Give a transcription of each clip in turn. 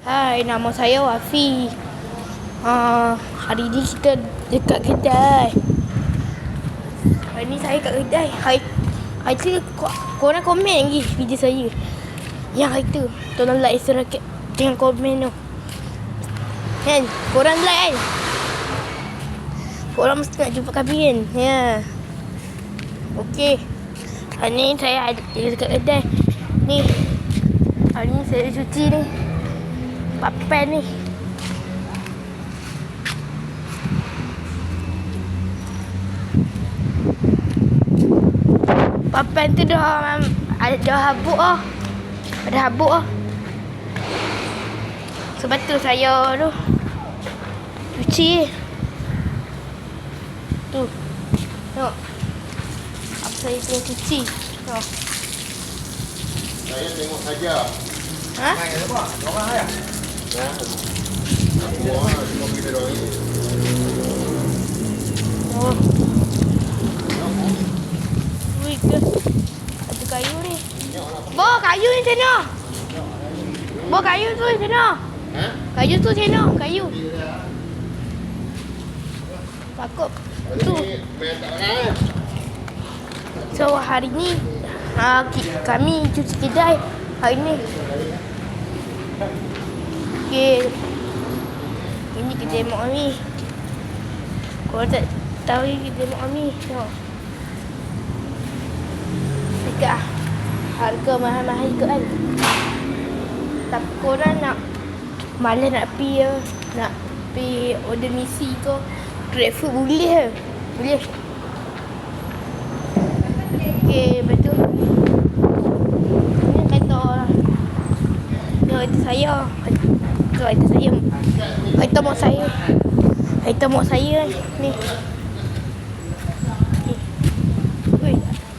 Hai, nama saya Wafi. Hari ni kita dekat kedai. Hari ni saya kat kedai. Hari tu korang komen lagi video saya. Yang hari tu, tolong like, subscribe, jangan komen tu. Kan? Korang like kan? Korang mesti nak jumpa kami kan? Ya. Okey. Hari ni saya ada dekat kedai. Ni. Hari ni saya cuci ni. Papan ni. Papan tu dah habuk ah. Ada habuk ah. Sebab tu saya tu cuci. Tu. Tengok. Apa saya tengah cuci. Tengok. Saya tengok saja. Ha? Mai ada apa? Orang ada. Ya. Cuma kita doang ini. Oh. Wih ke. Ada kayu ni. Bawa kayu ni sana. Bawa kayu tu sana. Ha? Kayu tu sana. Kayu. Takut. Tu. Main tak kan? So hari ni kami cuci kedai hari ni. Okay. Ini kedai mak kami. Korang tak tahu ni kedai mak kami. Tengok. Dekat harga mahal-mahal ke kan. Tapi korang nak malas nak pergi ke, nak pergi order misi ke, GrabFood boleh ke? Boleh. Okey, betul. Ni kereta lah. Ni kereta saya. Kereta saya. Kereta mak saya. Kereta mak saya ni.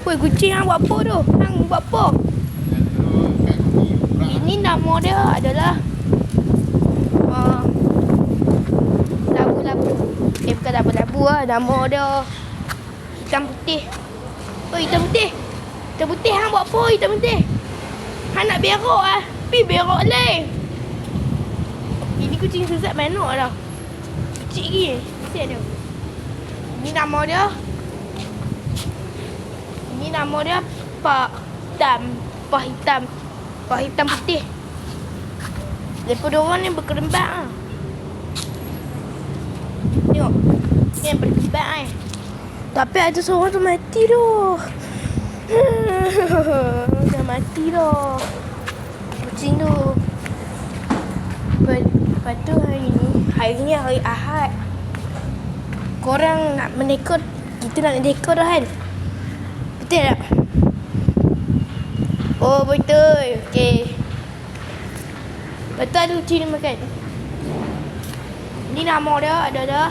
Woi, kucing hang buat apa tu? Hang buat apa? Ini nama dia adalah labu-labu. Bukan labu-labu lah. Nama dia hitam putih. Oh, hitam putih. Hitam putih hang buat apa hitam putih? Hang nak berak ah. Pi berak leh. Ini kucing sesat mana dah? Kecil lagi. Kecil dia. Ini nama dia. Ini nama dia Pak Hitam. Pak Hitam. Pak Hitam putih. Lepas orang ni berkerembak ah. Tengok. Ni yang berkerembak eh. Tapi ada seorang tu mati tu. Dah mati dah. Kucing tu. Lepas tu hari ni hari Ahad. Korang nak menekor. Kita nak dekor dah kan. Betul tak? Oh betul. Okey. Betul ada kucing ni makan. Ni nama dia adalah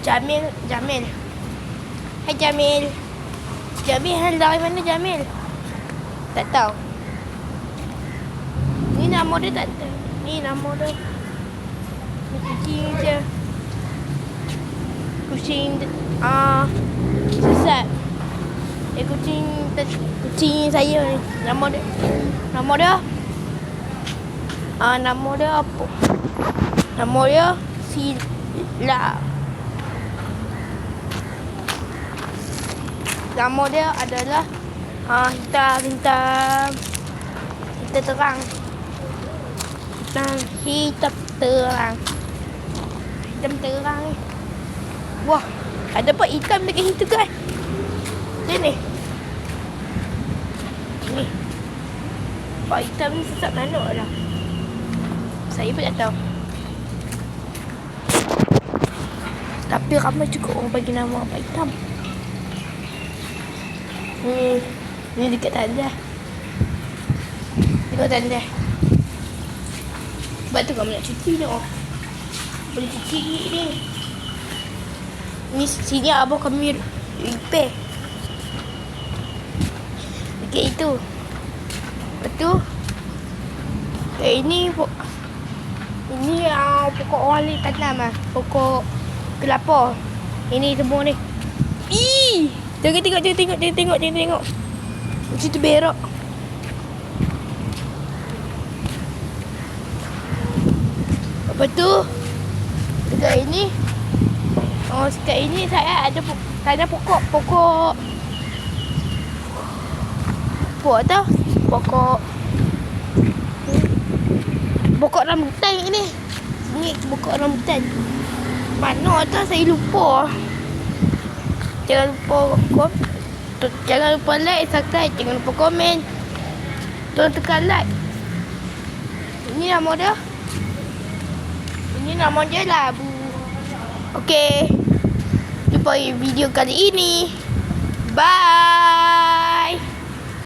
Jamil. Hai Jamil. Jamil dari mana Jamil? Tak tahu. Ni nama dia tak tahu. Ni nama dia. Ni kucing je. Kucing sesat. Kucing saya ni. Nama dia apa? Nama dia Sila. Nama dia adalah hitam terang. Hitam terang ni. Wah, ada apa hitam dekat situ kan? Ni. Ni. Pak hitam ni sesat mana dah? Saya pun tak tahu. Tapi ramai juga orang bagi nama Pak Hitam. Ni dekat tandas. Dekat tandas. Sebab tu kamu nak cuci tengok. Boleh cuci gigi ni. Ni sini abang kami repair. Dekat itu. Lepas tu. Ini pokok orang lain tanam lah. Pokok kelapa. Ini semua ni. Ih! Jangan tengok. Macam tu berak. Apa tu? Dekat ini. Oh, dekat ini saya ada pokok. Pokok tau. Pokok rambutan ini. Ni pokok rambutan. Mana tu saya lupa. Jangan lupa like, subscribe, jangan lupa komen. Tolong tekan like. Ini nama dia labu. Okey. Jumpa video kali ini. Bye.